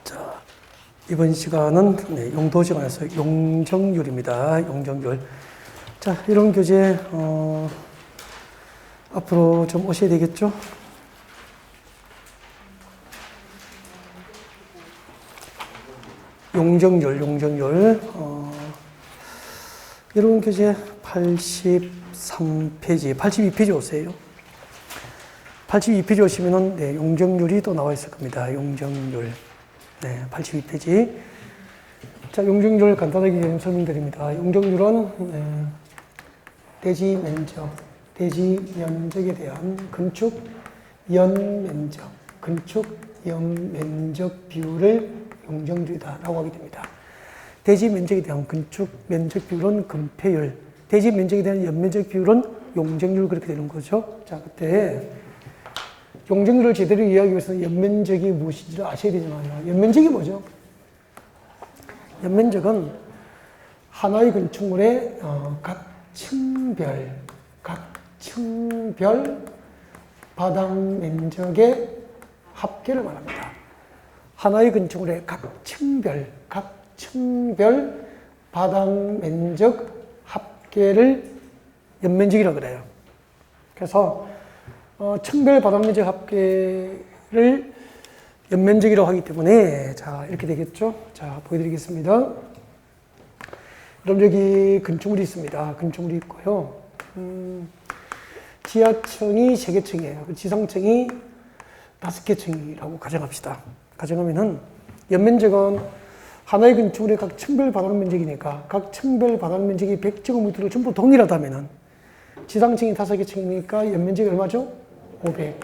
자, 이번 시간은 용도 시간에서 용적률입니다. 용적률. 자, 이런 교재 앞으로 좀 오셔야 되겠죠? 용적률. 이런 교재 83페이지, 82페이지 오세요. 82페이지 오시면은, 네, 용적률이 또 나와 있을 겁니다. 용적률. 네, 82페이지. 자, 용적률 간단하게 설명드립니다. 용적률은, 대지 면적에 대한 건축 연면적 비율을 용적률이다라고 하게 됩니다. 대지 면적에 대한 건축 면적 비율은 건폐율, 대지 면적에 대한 연면적 비율은 용적률, 그렇게 되는 거죠. 자, 그때 용적률을 제대로 이해하기 위해서는 연면적이 무엇인지를 아셔야 되잖아요. 연면적이 뭐죠? 연면적은 하나의 건축물의 각 층별 바닥 면적의 합계를 말합니다. 하나의 건축물의 각 층별 바닥 면적 합계를 연면적이라고 그래요. 그래서 층별 바닥 면적 합계를 연면적이라고 하기 때문에, 자, 이렇게 되겠죠. 자, 보여드리겠습니다. 그럼 여기 건축물이 있습니다. 건축물이 있고요. 지하층이 3개 층이에요. 지상층이 5개 층이라고 가정합시다. 가정하면은 연면적은 하나의 건축물의 각 층별 바닥 면적이니까 각 층별 바닥 면적이 100제곱미터로 전부 동일하다면은 지상층이 5개 층이니까 연면적이 얼마죠? 500.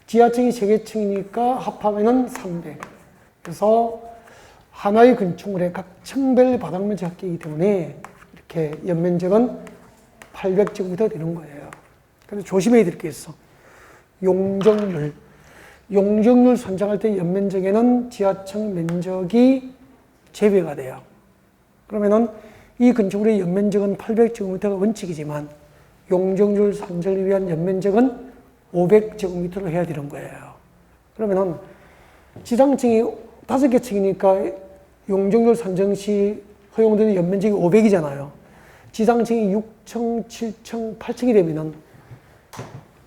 지하층이 3개 층이니까 합하면은 300. 그래서 하나의 건축물의 각 층별 바닥 면적 합계이기 때문에 이렇게 연면적은 800제곱미터 되는 거예요. 그래서 조심해야 될 게 있어. 용적률 선정할 때 연면적에는 지하층 면적이 제외가 돼요. 그러면은 이 건축물의 연면적은 800제곱미터가 원칙이지만 용적률 산정을 위한 연면적은 500제곱미터로 해야 되는 거예요. 그러면은 지상층이 5개 층이니까 용적률 산정 시 허용되는 연면적이 500이잖아요. 지상층이 6층, 7층, 8층이 되면은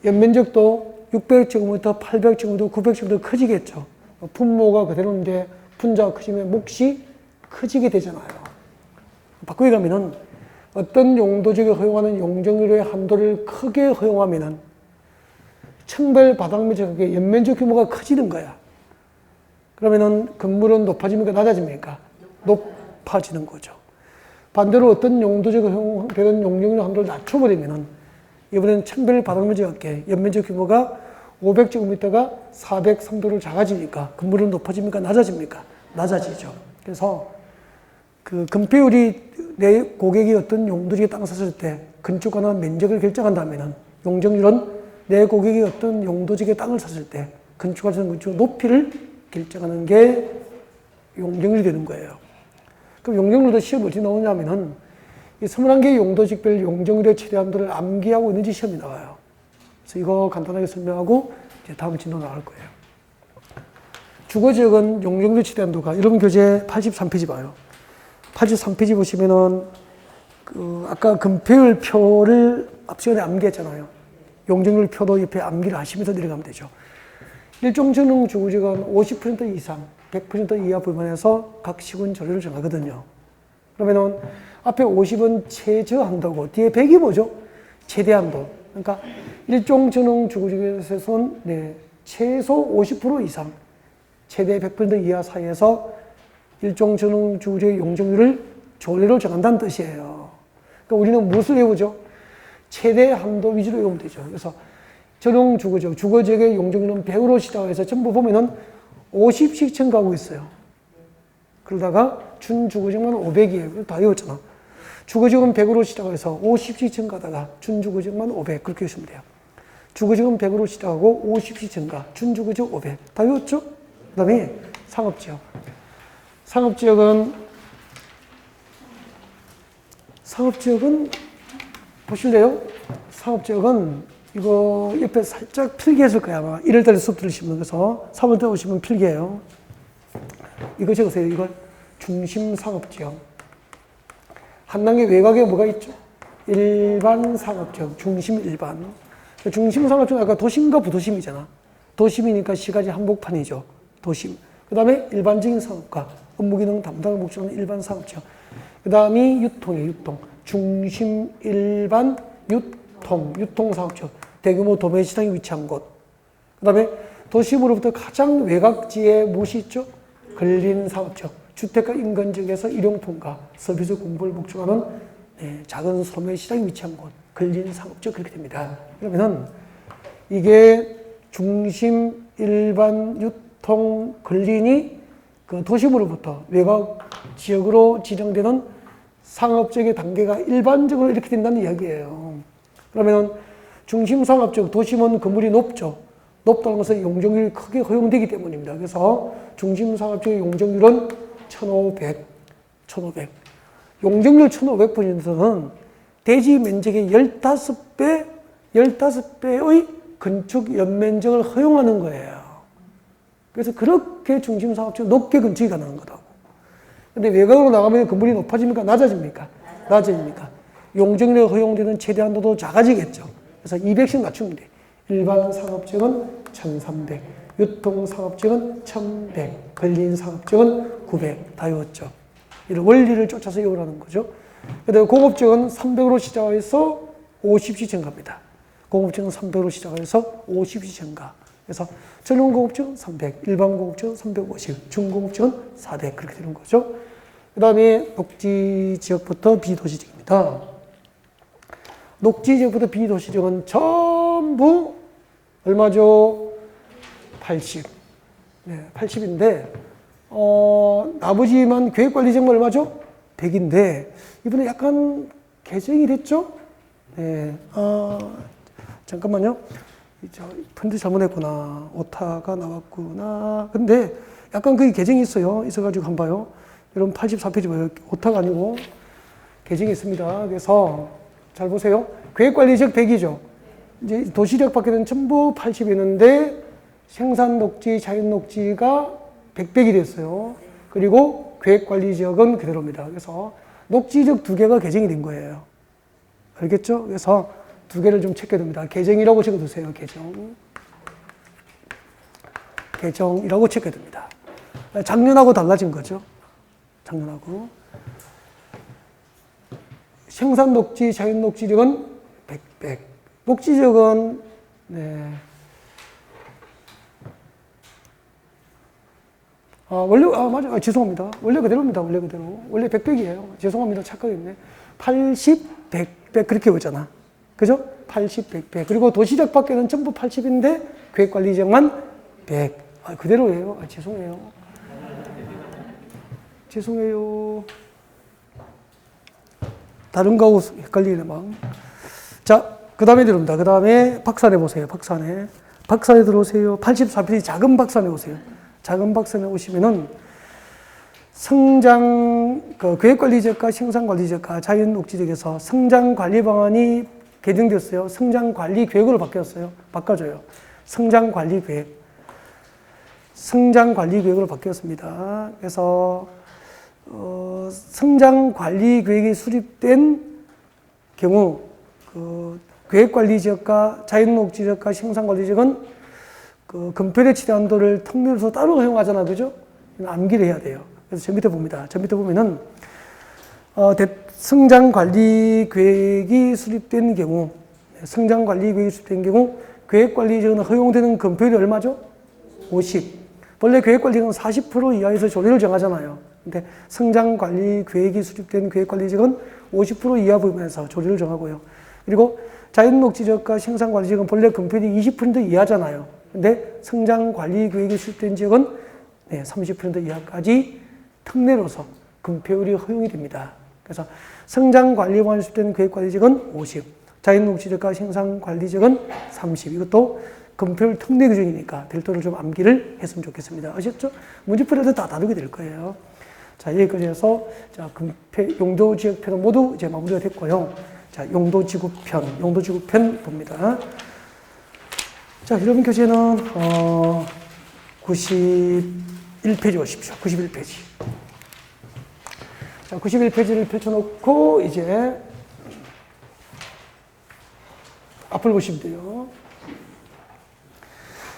연면적도 600제곱미터, 800제곱미터, 900제곱미터 커지겠죠. 분모가 그대로인데 분자가 커지면 몫이 커지게 되잖아요. 바꾸게 가면은 어떤 용도적에 허용하는 용적률의 한도를 크게 허용하면은 층별 바닥 면적의 연면적 규모가 커지는 거야. 그러면은 건물은 높아집니까? 낮아집니까? 높아지는 거죠. 반대로 어떤 용도적에 허용되는 용적률 한도를 낮춰버리면은 이번에는 층별 바닥 면적의 연면적 규모가 500제곱미터가 403도로 작아지니까 건물은 높아집니까? 낮아집니까? 낮아지죠. 그래서 그 건폐율이 내 고객이 어떤 용도적에 땅을 샀을 때 건축가나 면적을 결정한다면은 용적률은 내 고객이 어떤 용도적에 땅을 샀을 때 건축가에서는 건축 높이를 결정하는 게 용적률이 되는 거예요. 그럼 용적률도 시험이 어떻게 나오냐면은 이 21개 용도직별 용적률의 최대 한도를 암기하고 있는지 시험이 나와요. 그래서 이거 간단하게 설명하고 이제 다음 진도 나갈 거예요. 주거지역은 용적률 최대 한도가, 여러분 교재 83페이지 봐요. 83페이지 보시면은 아까 건폐율 표를 앞 시간에 암기했잖아요. 용적률 표도 옆에 암기를 하시면서 내려가면 되죠. 일종전용 주거지역은 50% 이상, 100% 이하 불만해서 각 시군 조례를 정하거든요. 그러면은 앞에 50은 최저 한도고 뒤에 100이 뭐죠? 최대 한도. 그러니까 일종전용 주거지역에서는 최소 50% 이상, 최대 100% 이하 사이에서 일종전용 주거지역의 용적률을 조례로 정한다는 뜻이에요. 그러니까 우리는 무엇을 외우죠? 최대 한도 위주로 외우면 되죠. 그래서 전용 주거지역의 용적률은 100으로 시작해서 전부 보면은 50씩 증가하고 있어요. 그러다가 준주거지역만 500이에요. 다 외웠잖아. 주거지역은 100으로 시작해서 50씩 증가하다가 준주거지역만 500. 그렇게 하시면 돼요. 주거지역은 100으로 시작하고 50씩 증가, 준주거지역 500. 다 외웠죠? 그 다음에 상업지역. 상업지역은 보실래요? 상업지역은 이거 옆에 살짝 필기했을 거야, 아마. 1월달에 수업 들으시면. 그래서 3월 때 오시면 필기해요. 이거 적으세요. 이걸 중심상업지역. 한 단계 외곽에 뭐가 있죠? 일반 상업지역, 중심 일반. 중심상업지역 아까 도심과 부도심이잖아. 도심이니까 시가지 한복판이죠. 도심. 그 다음에 일반적인 상업과 업무기능 담당을 목적으로 하는 일반 상업지역. 그 다음이 유통이에요. 유통. 중심 일반 유통상업지역. 대규모 도매시장이 위치한 곳. 그 다음에 도심으로부터 가장 외곽지에 무엇이 있죠? 근린상업지역. 주택가 인근 지역에서 일용통과 서비스 공부를 목적으로 하는 작은 소매시장이 위치한 곳. 근린상업지역 그렇게 됩니다. 그러면은 이게 중심 일반 유통 근린이 그 도심으로부터 외곽 지역으로 지정되는 상업지역의 단계가 일반적으로 이렇게 된다는 이야기예요. 그러면 중심 상업지역, 도심은 건물이 높죠. 높다는 것은 용적률이 크게 허용되기 때문입니다. 그래서 중심 상업지역의 용적률은 1,500. 용적률 1,500%는 대지 면적의 15배의 건축 연면적을 허용하는 거예요. 그래서 그렇게 중심 상업지역 높게 건축이 가능한 거다고. 근데 외곽으로 나가면 건물이 높아집니까? 낮아집니까? 낮아집니까? 용적률에 허용되는 최대 한도도 작아지겠죠. 그래서 200씩 낮추면 돼. 일반 상업지역은 1,300, 유통 상업지역은 1,100, 근린 상업지역은 900. 다 외웠죠. 이런 원리를 쫓아서 외우라는 거죠. 그다음에 공업지역은 300으로 시작해서 50씩 증가합니다. 공업지역은 300으로 시작해서 50씩 증가. 그래서 전용 공업지역은 300, 일반 공업지역은 350, 중공업지역은 400 그렇게 되는 거죠. 그 다음에 녹지지역부터 비도시지역입니다. 녹지지역부터 비도시지역은 전부 얼마죠? 80. 네, 80인데 나머지만 계획관리지역만 얼마죠? 100인데 이번에 약간 개정이 됐죠? 네, 잠깐만요. 펀드 잘못했구나. 오타가 나왔구나. 근데 약간 그게 개정이 있어가지고 한번 봐요. 여러분 84페이지 봐요. 오타가 아니고 개정이 있습니다. 그래서 잘 보세요. 계획관리지역 100이죠. 이제 도시지역 밖에는 전부 80이었는데 생산녹지, 자연녹지가 100이 됐어요. 그리고 계획관리지역은 그대로입니다. 그래서 녹지지역 2개가 개정이 된 거예요. 알겠죠? 그래서 2개를 좀 체크해둡니다. 개정이라고 적어두세요. 개정이라고 체크해둡니다. 작년하고 달라진 거죠. 작년하고. 생산녹지, 자연녹지지역은 100. 녹지지역은 네. 맞아. 죄송합니다. 원래 그대로입니다. 원래 그대로. 원래 100이에요. 죄송합니다. 착각했네. 80, 100 그렇게 오잖아. 그죠? 80, 100. 그리고 도시지역 밖에는 전부 80인데 계획관리지역만 100. 그대로예요. 죄송해요. 죄송해요. 다른 거하고 헷갈리네 막. 자, 그 다음에 들어옵니다. 그 다음에 박산에 보세요. 박산에 들어오세요. 84페이지 작은 박산에 오세요. 작은 박산에 오시면은 계획관리지역과 생산관리지역과 자연녹지지역에서 성장관리 방안이 개정됐어요. 성장관리계획으로 바꿔줘요. 성장관리계획으로 바뀌었습니다. 그래서 성장관리계획이 수립된 경우 계획관리지역과 자연녹지지역과 생산관리지역은 건폐대 최대 한도를 특례로서 따로 허용하잖아, 그죠? 암기를 해야 돼요. 그래서 저 밑에 봅니다. 저 밑에 보면은 성장관리계획이 수립된 경우, 계획관리지역은 허용되는 건폐율이 얼마죠? 50. 원래 계획관리지역은 40% 이하에서 조례를 정하잖아요. 근데 성장관리계획이 수립된 계획관리지역은 50% 이하 부분에서 조례를 정하고요. 그리고 자연녹지지역과 생산관리지역은 본래 건폐율이 20% 이하잖아요. 근데 성장관리계획이 수립된 지역은 30% 이하까지 특례로서 건폐율이 허용이 됩니다. 그래서 성장관리방안이 수립된 계획관리지역은 50, 자연녹지지역과 생산관리지역은 30. 이것도 건폐율 특례 기준이니까 별도로 좀 암기를 했으면 좋겠습니다. 아셨죠? 문제풀이도 다 다루게 될 거예요. 자, 여기까지 해서 용도지역편은 모두 이제 마무리가 됐고요. 자, 용도지구편 봅니다. 자, 여러분 교재는 91페이지 오십시오. 91페이지. 자, 91페이지를 펼쳐놓고 이제 앞을 보시면 돼요.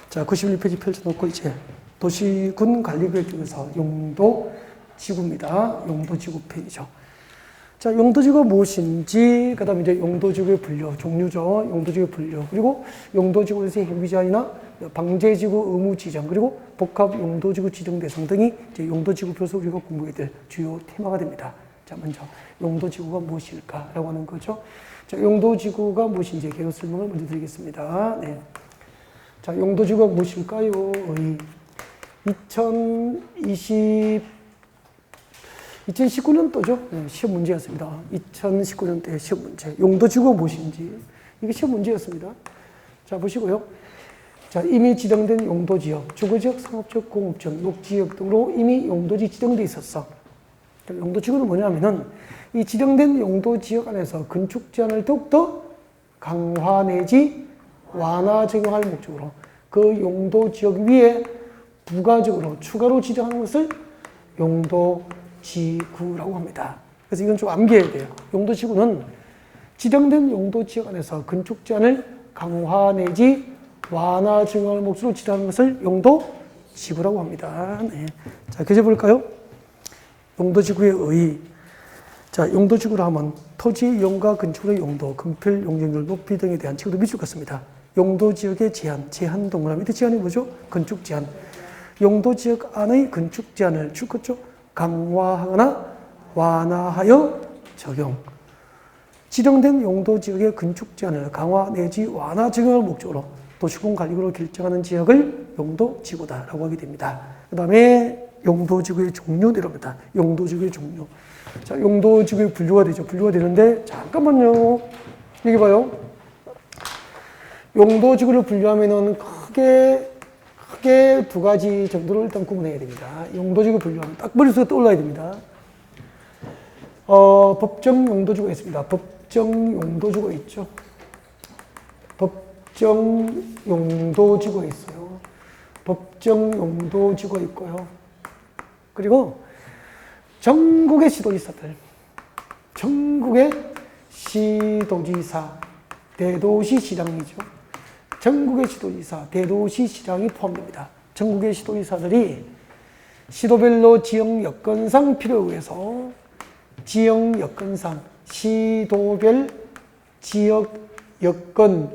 자, 91페이지 펼쳐놓고 이제 도시군 관리구역 중에서 용도지구입니다. 용도지구 페이지죠. 자, 용도지구가 무엇인지, 그 다음에 이제 용도지구의 분류, 종류죠. 용도지구의 분류. 그리고 용도지구에서의 행위자이나 방제지구 의무 지정, 그리고 복합 용도지구 지정 대상 등이 이제 용도지구표에서 우리가 공부해야 될 주요 테마가 됩니다. 자, 먼저 용도지구가 무엇일까라고 하는 거죠. 자, 용도지구가 무엇인지 개요 설명을 먼저 드리겠습니다. 네. 자, 용도지구가 무엇일까요? 2019년도죠. 네, 시험 문제였습니다. 2019년도의 시험 문제. 용도지구가 무엇인지. 이게 시험 문제였습니다. 자, 보시고요. 자, 이미 지정된 용도지역, 주거지역, 상업지역, 공업지역, 녹지역 등으로 이미 용도지 지정돼 있었어. 용도지구는 뭐냐면은 이 지정된 용도지역 안에서 건축 제한을 더욱더 강화 내지 완화 적용할 목적으로 그 용도지역 위에 부가적으로 추가로 지정하는 것을 용도지구라고 합니다. 그래서 이건 좀 암기해야 돼요. 용도지구는 지정된 용도지역 안에서 건축 제한을 강화 내지 완화 적용할 목적으로 지정하는 것을 용도지구라고 합니다. 네. 자, 교재 볼까요? 용도지구의 의의. 자, 용도지구로 하면 토지의 이용과 건축의 용도, 건폐율, 용적률, 높이 등에 대한 지구도 밑줄 긋습니다. 용도지역의 제한 동그라미. 밑에 제한이 뭐죠? 건축 제한. 용도지역 안의 건축 제한을 줄 긋죠? 강화하거나 완화하여 적용. 지정된 용도지역의 건축 제한을 강화 내지 완화 적용할 목적으로 도시군 관리구로 결정하는 지역을 용도지구다라고 하게 됩니다. 그 다음에 용도지구의 종류 내려옵니다. 용도지구의 종류. 자, 용도지구의 분류가 되죠. 분류가 되는데, 잠깐만요. 여기 봐요. 용도지구를 분류하면은 크게 두 가지 정도를 일단 구분해야 됩니다. 용도지구 분류하면 딱 머릿속에 떠올라야 됩니다. 법정 용도지구가 있습니다. 법정 용도지구가 있죠. 법정 용도지구가 있어요. 법정 용도지구가 있고요. 그리고 전국의 시도지사들, 전국의 시도지사, 대도시시장이죠. 전국의 시도지사, 대도시시장이 포함됩니다. 전국의 시도지사들이 시도별로 지역 여건상 필요에 의해서 지역 여건상, 시도별 지역 여건상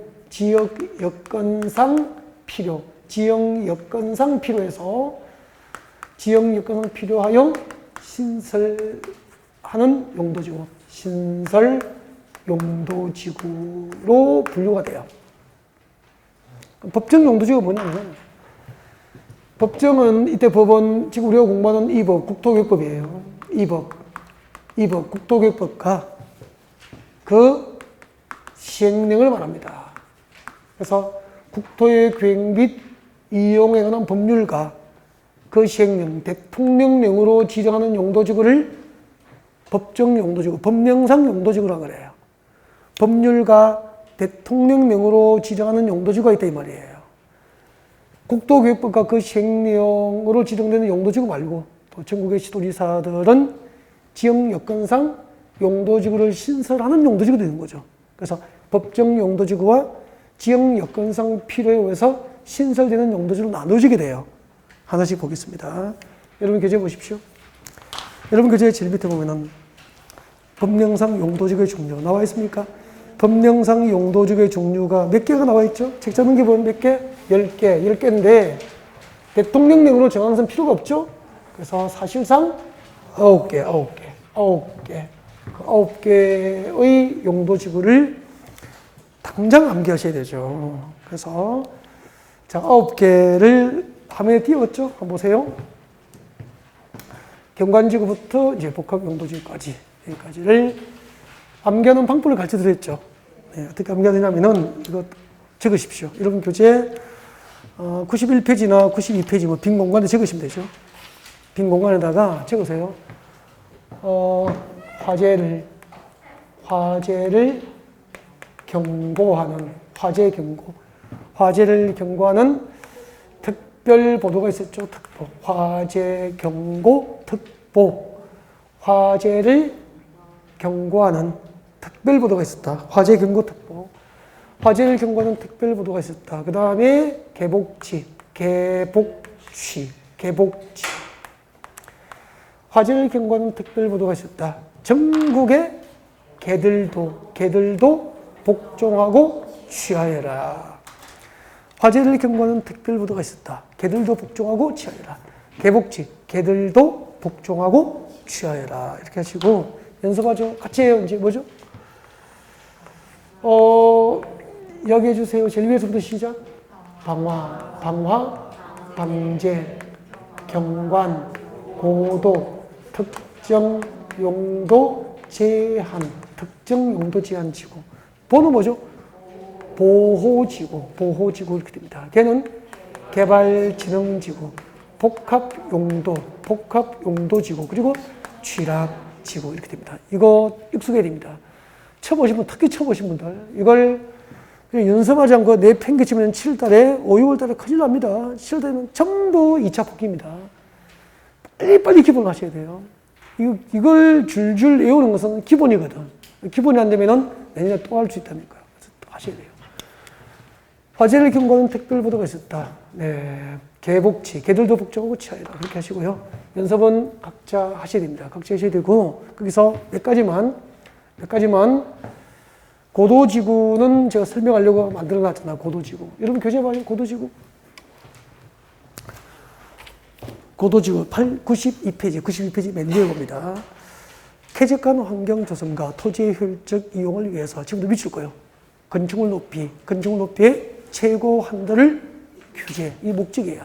필요해서 지역 여건상 필요하여 신설하는 용도지구, 신설 용도지구로 분류가 돼요. 법정 용도지구가 뭐냐면, 법정은 이때 법은 지금 우리가 공부하는 이 법, 국토교육법이에요. 이 법, 국토교육법과 그 시행령을 말합니다. 그래서 국토의 계획 및 이용에 관한 법률과 그 시행령, 대통령령으로 지정하는 용도지구를 법정 용도지구, 법령상 용도지구라고 그래요. 법률과 대통령령으로 지정하는 용도지구가 있다 이 말이에요. 국토교육법과 그 시행령으로 지정되는 용도지구 말고 또 전국의 시도지사들은 지역 여건상 용도지구를 신설하는 용도지구가 되는 거죠. 그래서 법정 용도지구와 지역 여건상 필요에 의해서 신설되는 용도지구로 나눠지게 돼요. 하나씩 보겠습니다. 여러분 교재 보십시오. 여러분 교재 제일 밑에 보면은 법령상 용도지구의 종류 나와 있습니까? 법령상 용도지구의 종류가 몇 개가 나와 있죠? 책 잡은 게 보면 몇 개? 10개. 10개인데 대통령령으로 정하는 것은 필요가 없죠? 그래서 사실상 9개. 그 9개의 용도지구를 당장 암기하셔야 되죠. 그래서 자, 9개를 화면에 띄웠죠? 한번 보세요. 경관지구부터 이제 복합 용도지구까지 여기까지를 암기하는 방법을 가르쳐 드렸죠. 네, 어떻게 암기하느냐면은 이거 적으십시오. 여러분 교재 91페이지나 92페이지 뭐 빈 공간에 적으시면 되죠. 빈 공간에다가 적으세요. 화재를 경고하는 화재를 경고하는 특별보도가 있었죠. 특보. 화재, 경고, 특보. 화재를 경고하는 특별보도가 있었다. 화재, 경고, 특보. 화재를 경고하는 특별보도가 있었다. 그 다음에 개복치, 개복치, 개복치. 화재를 경고하는 특별보도가 있었다. 전국의 개들도 복종하고 취하여라. 화재를 경고하는 특별보도가 있었다. 개들도 복종하고 취하여라. 개복치, 개들도 복종하고 취하여라. 이렇게 하시고 연습하죠. 같이 해요. 이제 뭐죠? 여기 해주세요. 제일 위에서부터 시작. 방화, 방제, 경관, 고도, 특정 용도 제한, 특정 용도 제한지구. 번호 뭐죠? 보호지구 이렇게 됩니다. 걔는 개발진흥지구, 복합용도지구, 그리고 취락지구 이렇게 됩니다. 이거 익숙해야 됩니다. 쳐보신 분, 특히 쳐보신 분들, 이걸 연습하지 않고 내 팽개치면 7월달에, 5, 6월달에 큰일 납니다. 7월달에는 전부 2차 복귀입니다. 빨리 기본을 하셔야 돼요. 이걸 줄줄 외우는 것은 기본이거든. 기본이 안 되면은 내년에 또 할 수 있다니까요. 그래서 또 하셔야 돼요. 화재를 경고하는 특별보도가 있었다. 네. 개복치, 개들도 복종하고 취하여라. 그렇게 하시고요. 연습은 각자 하셔야 됩니다. 각자 하셔야 되고, 거기서 몇 가지만, 고도지구는 제가 설명하려고 만들어 놨잖아요. 고도지구. 여러분 교재 봐요. 고도지구 92페이지 맨 뒤에 봅니다. 쾌적한 환경 조성과 토지의 효율적 이용을 위해서 지금도 미칠 거예요. 건축물 높이의 최고 한도를 규제. 이 목적이에요.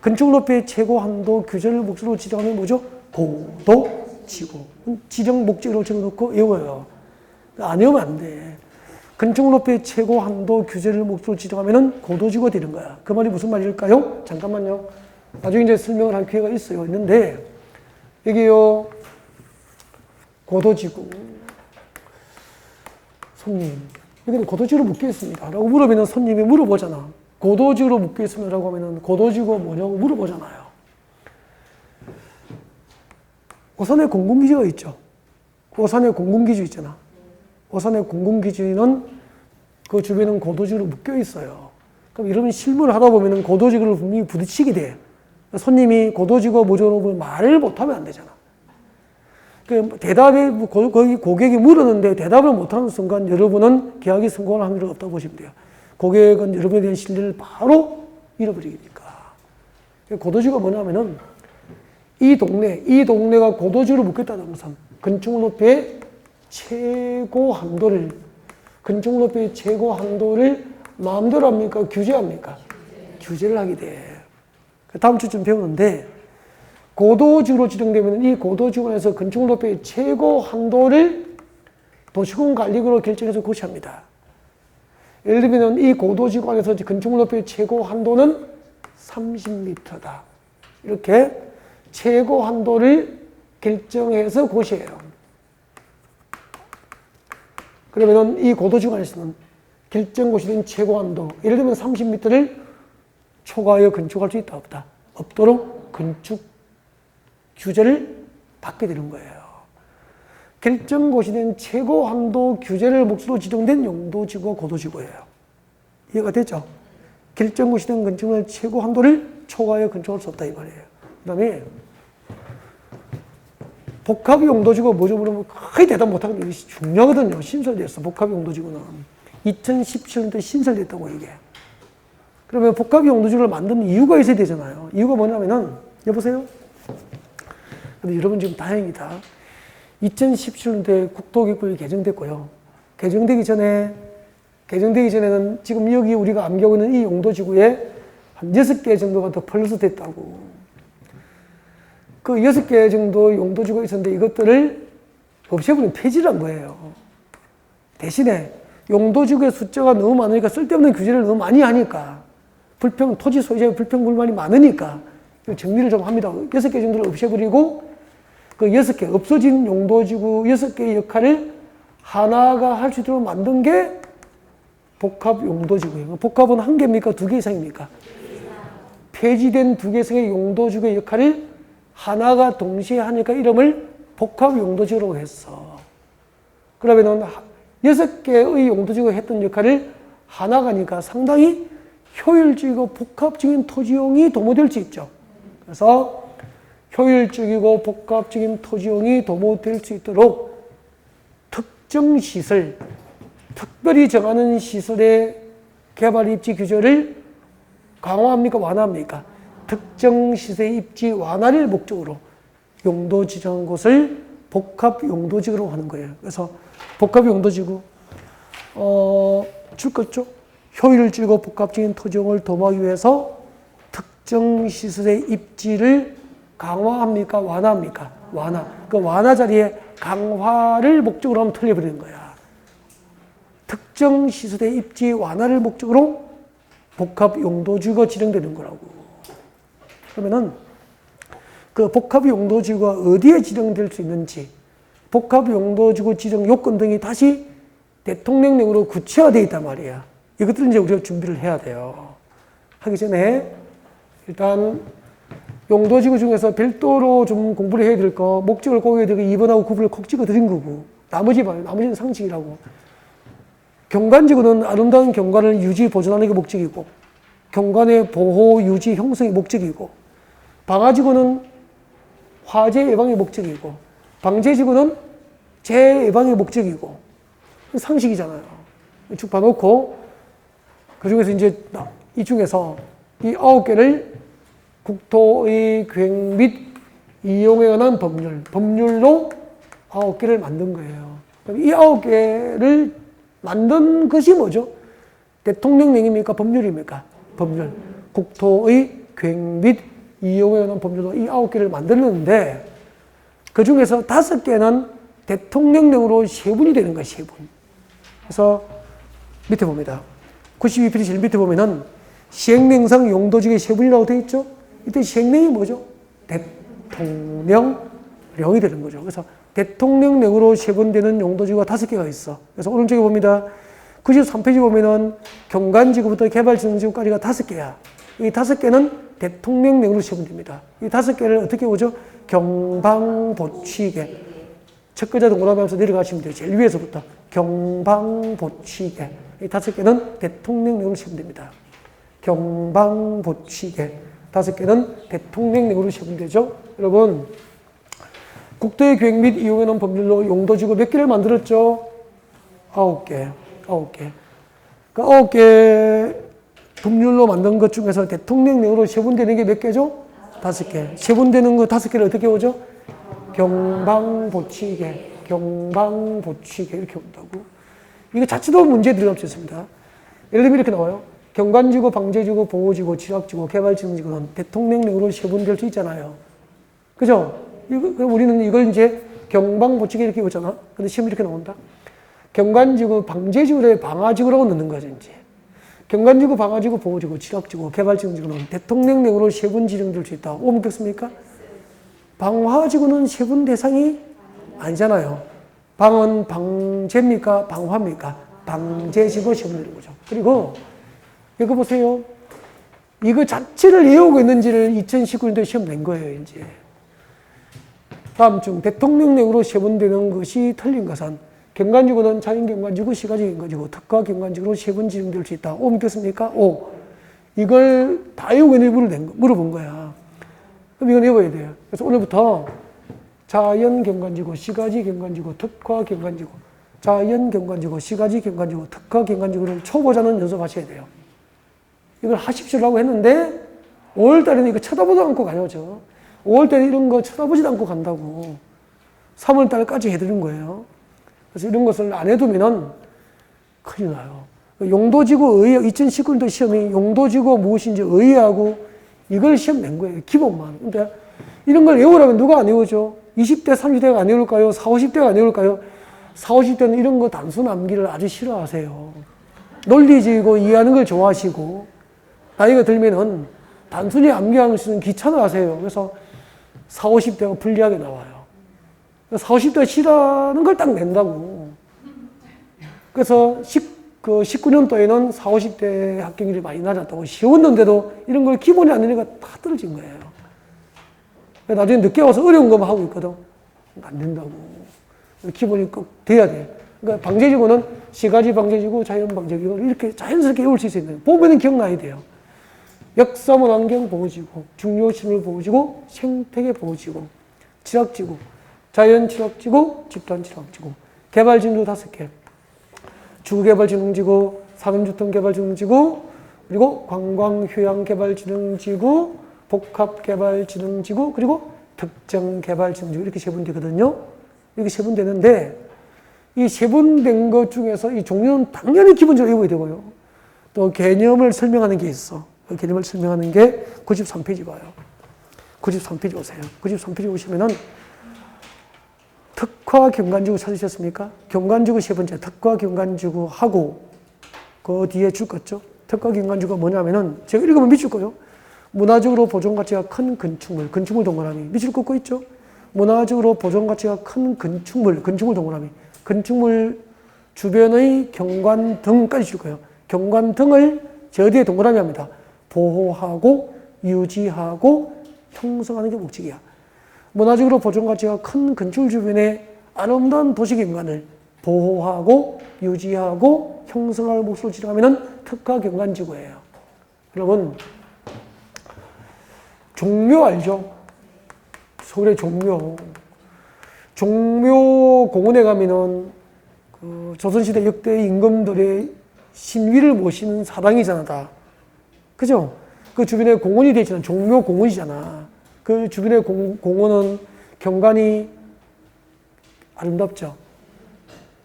건축물 높이의 최고 한도 규제를 목적으로 지정하면 뭐죠? 고도지구. 지정 목적으로 적어놓고 외워요. 안 외우면 안 돼. 건축물 높이의 최고 한도 규제를 목적으로 지정하면 고도지구가 되는 거야. 그 말이 무슨 말일까요? 잠깐만요. 나중에 이제 설명을 할 기회가 있는데, 여기요, 고도지구. 손님, 여기는 고도지구로 묶여있습니다. 라고 물으면 손님이 물어보잖아. 고도지구로 묶여있습니다. 라고 하면 고도지구가 뭐냐고 물어보잖아요. 오산에 공군기지가 있죠. 오산에 공군기지 있잖아. 오산의 공군기지는 그 주변은 고도지구로 묶여있어요. 그럼 여러분이 실무를 하다 보면 고도지구를 분명히 부딪히게 돼. 손님이 고도지구가 뭐죠? 말을 못하면 안 되잖아. 거기 고객이 물었는데 대답을 못하는 순간 여러분은 계약이 성공할 확률이 없다고 보시면 돼요. 고객은 여러분에 대한 신뢰를 바로 잃어버리니까. 고도지구가 뭐냐면은 이 동네가 고도지구로 묶였다는 것은 건축물 높이의 최고 한도를 마음대로 합니까? 규제합니까? 규제를 하게 돼. 다음 주쯤 배우는데, 고도지구로 지정되면 이 고도지구 안에서 건축물 높이의 최고 한도를 도시공관리구로 결정해서 고시합니다. 예를 들면 이 고도지구 안에서 건축물 높이의 최고 한도는 30m다. 이렇게 최고 한도를 결정해서 고시해요. 그러면 이 고도지구 안에서는 결정 고시된 최고 한도, 예를 들면 30m를 초과하여 건축할 수 있다, 없다? 없도록 건축 규제를 받게 되는 거예요. 결정 고시된 최고 한도 규제를 몫으로 지정된 용도지구가 고도지구예요. 이해가 되죠? 결정 고시된 건축물 최고 한도를 초과하여 건축할 수 없다, 이 말이에요. 그 다음에 복합용도지구가 뭐죠? 물으면 거의 대답 못하는 게 중요하거든요. 신설됐어, 복합용도지구는. 2017년도에 신설됐다고, 이게. 그러면 복합용도지구를 만드는 이유가 있어야 되잖아요. 이유가 뭐냐면은, 여보세요? 근데 여러분 지금 다행이다. 2017년도에 국토기획법이 개정됐고요. 개정되기 전에는 지금 여기 우리가 암기하고 있는 이 용도지구에 한 6개 정도가 더 플러스 됐다고. 그 6개 정도 용도지구가 있었는데 이것들을 없애버리면 폐지를 한 거예요. 대신에 용도지구의 숫자가 너무 많으니까 쓸데없는 규제를 너무 많이 하니까 토지 소유자의 불평불만이 많으니까 정리를 좀 합니다. 6개 정도를 없애버리고 그 6개, 없어진 용도지구 6개의 역할을 하나가 할 수 있도록 만든 게 복합용도지구예요. 복합은 1개입니까? 2개 이상입니까? 폐지된 두 개성의 용도지구의 역할을 하나가 동시에 하니까 이름을 복합용도지구라고 했어. 그러면은 6개의 용도지구가 했던 역할을 하나가 하니까 상당히 효율적이고 복합적인 토지용이 도모될 수 있죠. 그래서 효율적이고 복합적인 토지용이 도모될 수 있도록 특정 시설, 특별히 정하는 시설의 개발 입지 규제를 강화합니까? 완화합니까? 특정 시설의 입지 완화를 목적으로 용도 지정한 곳을 복합용도지구라고 하는 거예요. 그래서 복합용도지구 줄 것 죠 효율적이고 복합적인 토지용을 도모하기 위해서 특정 시설의 입지를 강화합니까? 완화합니까? 완화. 그 완화 자리에 강화를 목적으로 하면 틀려버리는 거야. 특정 시설의 입지 완화를 목적으로 복합용도지구가 지정되는 거라고. 그러면은 그 복합용도지구가 어디에 지정될 수 있는지, 복합용도지구 지정 요건 등이 다시 대통령령으로 구체화되어 있단 말이야. 이것들은 이제 우리가 준비를 해야 돼요. 하기 전에 일단 용도지구 중에서 별도로 좀 공부를 해야 될 거, 목적을 꼭 해야 되고 2번하고 9번을 콕 찍어 드린 거고, 나머지는 상식이라고. 경관지구는 아름다운 경관을 유지, 보존하는 게 목적이고, 경관의 보호, 유지, 형성이 목적이고, 방화지구는 화재 예방의 목적이고, 방제지구는 재해 예방의 목적이고, 상식이잖아요. 쭉 봐놓고, 그 중에서 이제 이 중에서 이 9개를 국토의 계획 및 이용에 관한 법률로 9개를 만든 거예요. 이 9개를 만든 것이 뭐죠? 대통령령입니까? 법률입니까? 법률. 국토의 계획 및 이용에 관한 법률로 이 9개를 만들었는데 그 중에서 5개는 대통령령으로 세분이 되는 거예요. 세분. 그래서 밑에 봅니다. 92페이지 제일 밑에 보면은 시행령상 용도지구의 세분이라고 되어 있죠? 이때 시행령이 뭐죠? 대통령령이 되는 거죠. 그래서 대통령령으로 세분되는 용도지구가 5개가 있어. 그래서 오른쪽에 봅니다. 93페이지 보면은 경관지구부터 개발지정지구까지가 5개야. 이 5개는 대통령령으로 세분됩니다. 이 5개를 어떻게 보죠? 경방보치계. 첫 글자 동그라미 하면서 내려가시면 돼요. 제일 위에서부터. 경방보치계. 이 5개는 대통령령으로 세분됩니다. 경방보치계. 5개는 대통령령으로 세분되죠. 여러분, 국토의 계획 및 이용에 관한 법률로 용도지구 몇 개를 만들었죠? 9개. 그 9개 법률로 만든 것 중에서 대통령령으로 세분되는 게 몇 개죠? 5개. 세분되는 거 5개를 어떻게 오죠? 경방보치계 이렇게 온다고. 이거 자체도 문제에 들어갈 수 있습니다. 예를 들면 이렇게 나와요. 경관지구, 방제지구, 보호지구, 취락지구, 개발지정지구는 대통령령으로 세분될 수 있잖아요. 그죠? 우리는 이걸 이제 경방보치계 이렇게 오잖아. 근데 시험이 이렇게 나온다. 경관지구, 방제지구를 방화지구라고 넣는 거죠, 이제. 경관지구, 방화지구, 보호지구, 취락지구, 개발지정지구는 대통령령으로 세분 지정될 수 있다. 옮겼습니까? 방화지구는 세분 대상이 아니잖아요. 방은 방제입니까? 방화입니까? 방제지구 세분되는 거죠. 그리고 이거 보세요. 이거 자체를 외우고 있는지를 2019년도에 시험 낸 거예요, 이제. 다음 중 대통령령으로 세분되는 것이 틀린 것은 경관지구는 자연경관지구, 시가지경관지구, 특화경관지구로 세분 지정될 수 있다. 옮겼습니까? 오. 이걸 다 외우고 있는 일부를 물어본 거야. 그럼 이건 외워야 돼요. 그래서 오늘부터 자연경관지구, 시가지경관지구, 특화경관지구, 자연경관지구, 시가지경관지구, 특화경관지구를 초보자는 연습하셔야 돼요. 이걸 하십시오라고 했는데 5월달에는 이거 쳐다보지도 않고 가요. 5월달에 이런 거 쳐다보지도 않고 간다고. 3월달까지 해드린 거예요. 그래서 이런 것을 안 해두면 큰일 나요. 용도지구 의의 2019년도 시험이 용도지구가 무엇인지 의의하고 이걸 시험 낸 거예요. 기본만. 근데 이런 걸 외우라면 누가 안 외우죠? 20대, 30대가 안 외울까요? 40, 50대가 안 외울까요? 40, 50대는 이런 거 단순 암기를 아주 싫어하세요. 논리적이고 이해하는 걸 좋아하시고 나이가 들면은 단순히 암기하는 것은 귀찮아 하세요. 그래서 40, 50대가 불리하게 나와요. 40, 50대가 싫어하는 걸 딱 낸다고. 그래서 그 19년도에는 40, 50대 합격률이 많이 낮았다고 쉬웠는데도 이런 걸 기본이 안 되니까 다 떨어진 거예요. 나중에 늦게 와서 어려운 것만 하고 있거든. 안 된다고. 기본이 꼭 돼야 돼. 그러니까 방제지구는 시가지 방제지구, 자연 방제지구 이렇게 자연스럽게 외울 수 있어야 돼요. 보면은 기억나야 돼요. 역사문환경 보호지구, 중요시설 보호지구, 생태계 보호지구, 칠학지구, 자연칠학지구, 집단칠학지구, 개발진구 5개, 주개발진흥지구, 산업유통개발진흥지구, 그리고 관광휴양개발진흥지구, 복합개발진흥지구, 그리고 특정개발진흥지구 이렇게 세분되거든요. 이렇게 세분되는데 이 세분된 것 중에서 이 종류는 당연히 기본적으로 외워야 되고요. 또 개념을 설명하는 게 있어. 그 개념을 설명하는 게 93페이지 봐요. 93페이지 오세요. 93페이지 오시면은 특화 경관지구 찾으셨습니까? 경관지구 세 번째 특화 경관지구 하고 그 뒤에 줄 거죠. 특화 경관지구가 뭐냐면은 제가 읽으면 미칠 거예요. 문화적으로 보존가치가 큰 건축물, 건축물 동그라미 밑줄 긋고 있죠. 문화적으로 보존가치가 큰 건축물, 건축물 동그라미, 건축물 주변의 경관 등까지 줄 거예요. 경관 등을 저 뒤에 동그라미 합니다. 보호하고 유지하고 형성하는 게 목적이야. 문화적으로 보존가치가 큰 건축물 주변의 아름다운 도시경관을 보호하고 유지하고 형성할 목적으로 지정하면 특화경관지구예요. 여러분 종묘 알죠? 서울의 종묘. 종묘공원에 가면은 그 조선시대 역대 임금들의 신위를 모시는 사당이잖아, 다. 그죠? 그 주변에 공원이 되어 있잖아. 종묘공원이잖아. 그 주변의 공원은 경관이 아름답죠.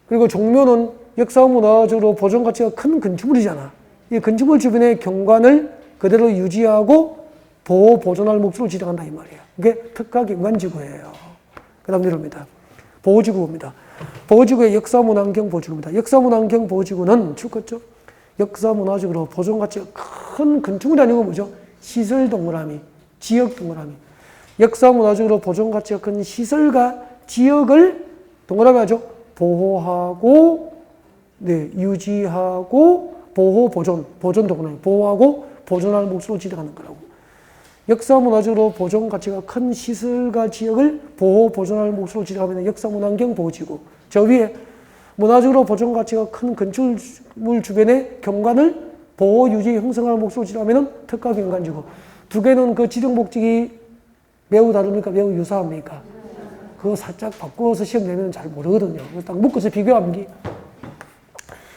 그리고 종묘는 역사문화적으로 보존가치가 큰 건축물이잖아. 이 건축물 주변의 경관을 그대로 유지하고 보호, 보존할 목적으로 지정한다 이 말이에요. 이게 특화경관지구예요. 그 다음 내려옵니다. 보호지구입니다. 보호지구의 역사문화환경 보호지구입니다. 역사문화환경 보호지구는 죽겠죠? 역사문화적으로 보존가치가 큰 건축물이 아니고 뭐죠? 시설 동그라미, 지역 동그라미. 역사문화적으로 보존가치가 큰 시설과 지역을 동그라미 하죠? 보호하고, 네, 유지하고, 보호, 보존 동그라미. 보호하고, 보존할 목적으로 지정하는 거라고. 역사문화적으로 보존가치가 큰 시설과 지역을 보호, 보존할 목적으로 지정하면 역사문화환경 보호지구. 저 위에 문화적으로 보존가치가 큰 건축물 주변의 경관을 보호, 유지, 형성할 목적으로 지정하면 특화경관지구. 두 개는 그 지정 목적이 매우 다릅니까? 매우 유사합니까? 그거 살짝 바꿔서 시험 내면 잘 모르거든요. 딱 묶어서 비교 암기.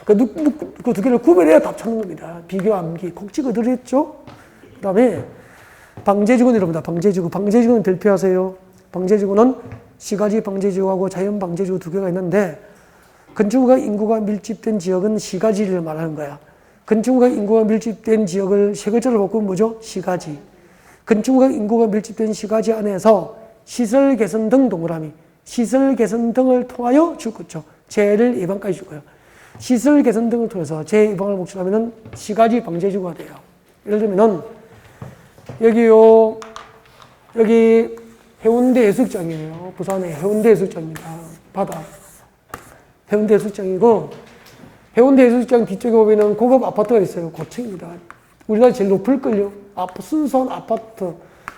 그 두 개를 구별해야 답 찾는 겁니다. 비교 암기. 콕 찍어 드렸죠? 그 다음에 방제지구는 이럽니다. 방제지구. 방제지구는 대표하세요. 방제지구는 시가지 방제지구하고 자연 방제지구 두 개가 있는데 건축물과 인구가 밀집된 지역은 시가지를 말하는 거야. 건축물과 인구가 밀집된 지역을 세 글자로 바꾸면 뭐죠? 시가지. 건축물과 인구가 밀집된 시가지 안에서 시설 개선 등 동그라미. 시설 개선 등을 통하여 줄 거죠. 재해를 예방까지 줄 거예요. 시설 개선 등을 통해서 재해 예방을 목적으로 하면은 시가지 방제지구가 돼요. 예를 들면은 여기요, 여기 해운대 해수욕장이에요. 부산의 해운대 해수욕장입니다. 바다. 해운대 해수욕장이고, 해운대 해수욕장 뒤쪽에 보면은 고급 아파트가 있어요. 고층입니다. 우리나라 제일 높을걸요. 순수한 아파트.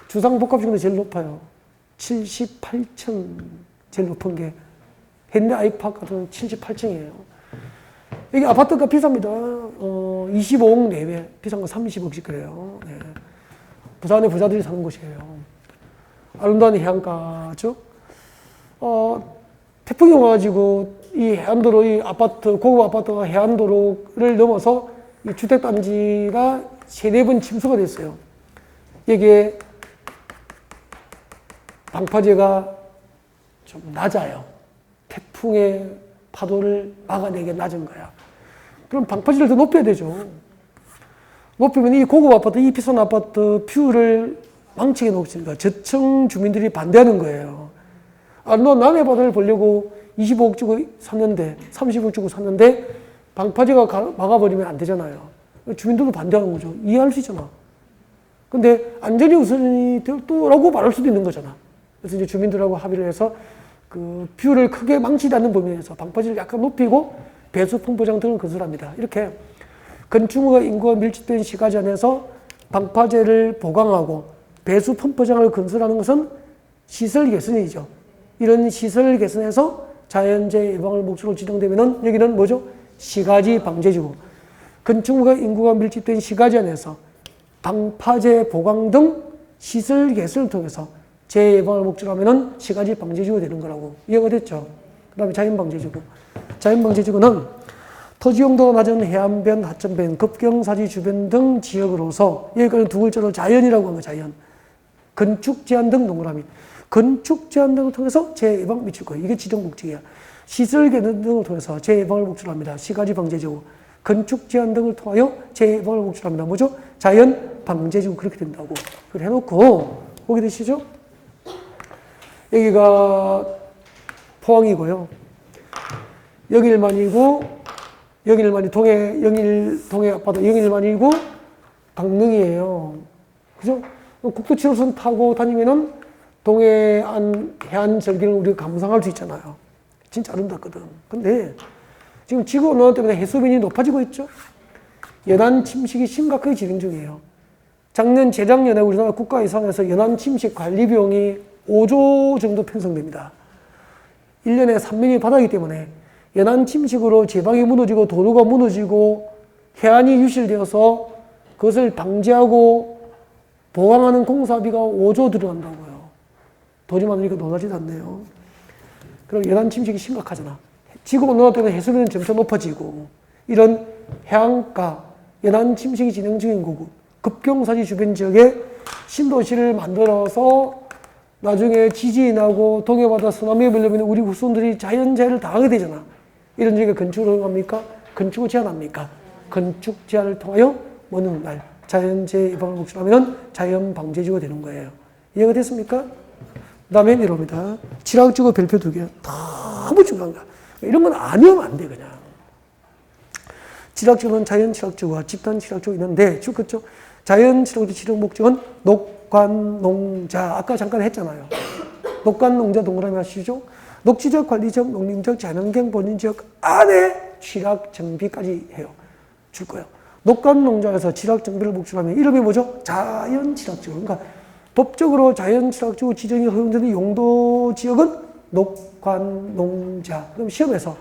주상복합식으로 제일 높아요. 78층. 제일 높은 게. 현대 아이파크 같은 78층이에요. 여기 아파트가 비쌉니다. 25억 내외. 비싼 거 30억씩 그래요. 네. 부산의 부자들이 사는 곳이에요. 아름다운 해안가죠. 태풍이 와가지고 이 해안도로, 이 아파트, 고급 아파트가 해안도로를 넘어서 이 주택단지가 3-4번 침수가 됐어요. 이게 방파제가 좀 낮아요. 태풍의 파도를 막아내기 낮은 거야. 그럼 방파제를 더 높여야 되죠. 높이면 이 고급 아파트, 이 비싼 아파트 뷰를 망치게 놓습니다. 저층 주민들이 반대하는 거예요. 너 남의 바다를 보려고 25억 주고 샀는데, 30억 주고 샀는데, 방파제가 막아버리면 안 되잖아요. 주민들도 반대하는 거죠. 이해할 수 있잖아. 근데 안전이 우선이 되었다라고 말할 수도 있는 거잖아. 그래서 이제 주민들하고 합의를 해서 그 뷰를 크게 망치지 않는 범위에서 방파제를 약간 높이고 배수 풍포장 등을 건설합니다. 이렇게 건축물과 인구가 밀집된 시가지 안에서 방파제를 보강하고 배수 풍포장을 건설하는 것은 시설 개선이죠. 이런 시설 개선에서 자연재해 예방을 목적으로 지정되면은 여기는 뭐죠? 시가지 방제지구. 건축물과 인구가 밀집된 시가지 안에서 방파제 보강 등 시설 개선을 통해서 재해 예방을 목적으로 하면은 시가지 방제지구가 되는 거라고. 이해가 됐죠? 그 다음에 자연방제지구. 자연방제지구는 토지 용도가 낮은 해안변, 하천변, 급경사지 주변 등 지역으로서 여기까지 두 글자로 자연이라고 하는 거예요. 자연. 건축 제한 등 동그라미. 건축 제한 등을 통해서 재해 예방 미칠 거예요. 이게 지정 목적이야. 시설 개선 등을 통해서 재해 예방을 목적으로 합니다. 시가지 방제지구. 건축 제한 등을 통하여 재해 예방을 목적으로 합니다. 뭐죠? 자연 방제지구 그렇게 된다고. 그걸 해놓고 보게 되시죠? 여기가 포항이고요. 영일만이고 영일만이 동해 앞바다 영일만이고 강릉이에요. 그죠? 국도 7호선 타고 다니면은 동해안 해안 절경을 우리가 감상할 수 있잖아요. 진짜 아름답거든. 근데 지금 지구 온난화 때문에 해수면이 높아지고 있죠. 연안 침식이 심각하게 진행 중이에요. 재작년에 우리나라 국가예산에서 연안 침식 관리 비용이 5조 정도 편성됩니다. 1년에 3년이 바다이기 때문에 연안 침식으로 제방이 무너지고 도로가 무너지고 해안이 유실되어서 그것을 방지하고 보강하는 공사비가 5조 들어간다고요. 돈이 많으니까 놀라지도 않네요. 그럼 연안 침식이 심각하잖아. 지구온난화 때문에 해수면은 점차 높아지고 이런 해안가 연안 침식이 진행 중인 거고 급경사지 주변 지역에 신도시를 만들어서 나중에 지진이 나고 동해바다 쓰나미가 밀려면 우리 후손들이 자연재해를 당하게 되잖아. 이런 지역에 건축을 허용합니까? 건축을 제한합니까? 건축 제한을 통하여 어느 날 자연재해 예방을 목적으로 하면 자연방제지구가 되는 거예요. 이해가 됐습니까? 그 다음에 이럽니다. 지락지구 별표 2개. 너무 중요한 거야. 이런 건 아니면 안 돼, 그냥. 지락지구는 자연 지락지구와 집단 지락지구가 있는데, 그렇죠? 자연 지락지구 지정 목적은 녹관농자. 아까 잠깐 했잖아요. 녹관농자 동그라미 하시죠? 녹지적, 관리적, 농림적, 자연환경 본인지역 안에 지락 정비까지 해요. 줄 거예요. 녹관농자에서 지락 정비를 목적으로 하면 이름이 뭐죠? 자연 지락지구. 그러니까 법적으로 자연 지락지구 지정이 허용되는 용도 지역은 녹관농자. 그럼 시험에서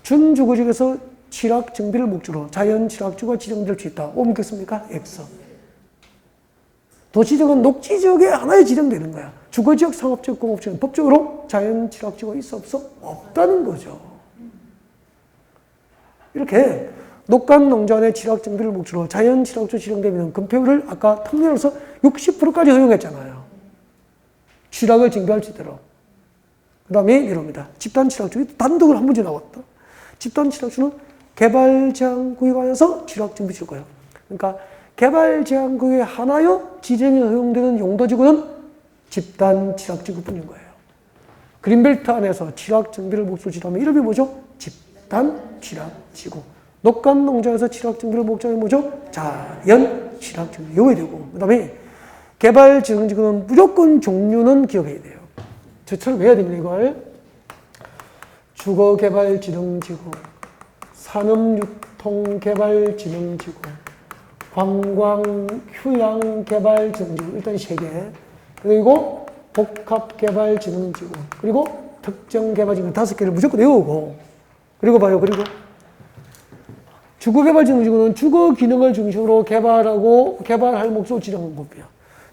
준주거지역에서 지락 정비를 목적으로 자연 지락지구가 지정될 수 있다. 옮겼습니까? X. 도시지역은 녹지지역에 하나에 지정되는 거야. 주거지역, 상업지역, 공업지역은 법적으로 자연 지락지구가 있어 없어? 없다는 거죠. 이렇게 녹관농자의 지락 정비를 목적으로 자연 지락지구 지정되면 건폐율을 아까 통계로서 60%까지 허용했잖아요. 지락을 정비할 수 있도록. 그 다음에 이럽니다. 집단 지락지구 단독으로 한 문제 나왔다. 집단 지락지구는 개발 제한 구역 안에서 지락 정비 줄 거예요. 그러니까 개발 제한 구역에 하나여 지정이 허용되는 용도지구는 집단 지락지구뿐인 거예요. 그린벨트 안에서 지락 정비를 목적으로 지정하면 이름이 뭐죠? 집단 지락지구. 녹관농자에서 지락 정비를 목적으로 뭐죠? 자연 지락 정비. 이거 되고. 그 다음에 개발 지정지구는 무조건 종류는 기억해야 돼요. 저처럼 외워야 됩니다, 이걸. 주거개발지정지구, 산업유통개발지정지구, 관광휴양개발지정지구, 일단 3개. 그리고 복합개발지정지구, 그리고 특정개발지정지구 5개를 무조건 외우고. 그리고 봐요, 그리고 주거개발지정지구는 주거기능을 중심으로 개발할 목적으로 지정한 법이에요.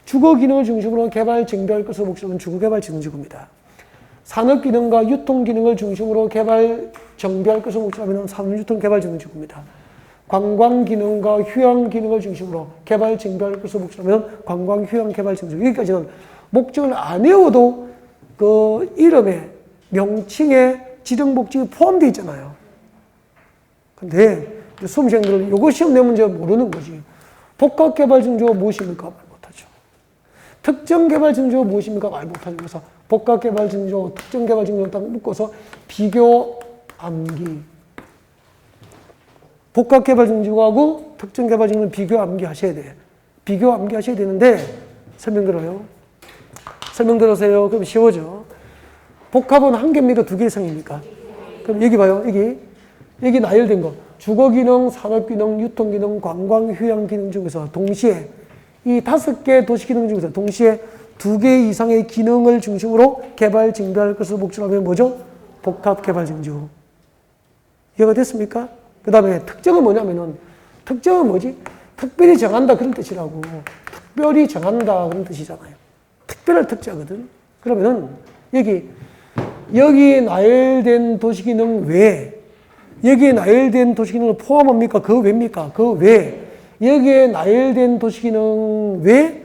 주거기능을 중심으로 개발 정비할 것을 목적으로 주거개발지정지구입니다. 산업기능과 유통기능을 중심으로 개발 정비할 것을 목적으로 하면 산업유통개발지정지구입니다. 관광기능과 휴양기능을 중심으로 개발 정비할 것을 목적으로 하면 관광휴양개발지정지구. 여기까지는 목적을 안 외워도 그 이름에 명칭에 지정 목적이 포함되어 있잖아요. 근데 수험생들은 이거 시험 내 문제 모르는 거지. 복합개발지정지구가 무엇입니까? 말 못하죠. 특정개발지정지구가 무엇입니까? 말 못하죠. 그래서 복합개발지정지구, 특정개발지정지구 딱 묶어서 비교 암기. 복합개발지정지구하고 특정개발지정지구는 비교 암기 하셔야 돼. 비교 암기 하셔야 되는데 설명 들어요. 설명 들으세요. 그럼 쉬워져. 복합은 1개입니까? 2개 이상입니까? 그럼 여기 봐요. 여기 나열된 거 주거기능, 산업기능, 유통기능, 관광, 휴양기능 중에서 동시에 이 5개 도시기능 중에서 동시에 2개 이상의 기능을 중심으로 개발, 증대할 것을 목적으로 하면 뭐죠? 복합개발증주. 이해가 됐습니까? 그 다음에 특정은 뭐냐면은 특정은 뭐지? 특별히 정한다 그런 뜻이라고. 특별히 정한다 그런 뜻이잖아요. 특별할 특자거든. 그러면은 여기 나열된 도시기능 외에 여기에 나열된 도시기능을 포함합니까? 그 외입니까? 그 외에 여기에 나열된 도시기능 외에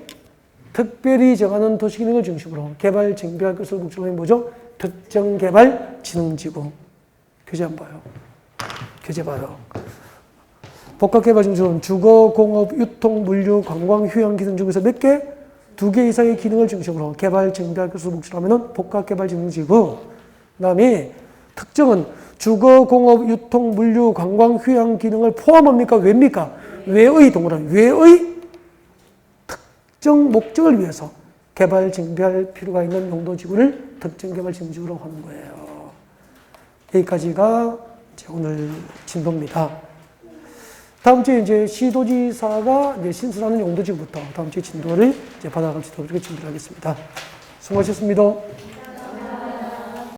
특별히 정하는 도시기능을 중심으로 개발, 증대할 것을 목적으로 하면 뭐죠? 특정개발진흥지구. 교재 한번 봐요. 교재 봐요. 복합개발증주는 주거, 공업, 유통, 물류, 관광, 휴양 기능 중에서 몇 개? 2개 이상의 기능을 중심으로 개발, 증대할 것을 목적으로 하면 복합개발증주지구. 그 다음에 특정은 주거, 공업, 유통, 물류, 관광, 휴양 기능을 포함합니까? 왜입니까? 왜의 동그라미. 왜의 특정 목적을 위해서 개발, 증대할 필요가 있는 용도지구를 특정개발증주지구로 하는 거예요. 여기까지가 이제 오늘 진도입니다. 다음 주에 이제 시도지사가 이제 신설하는 용도지구부터 다음 주에 진도를 이제 받아갈 수 있도록 그렇게 준비하겠습니다. 수고하셨습니다.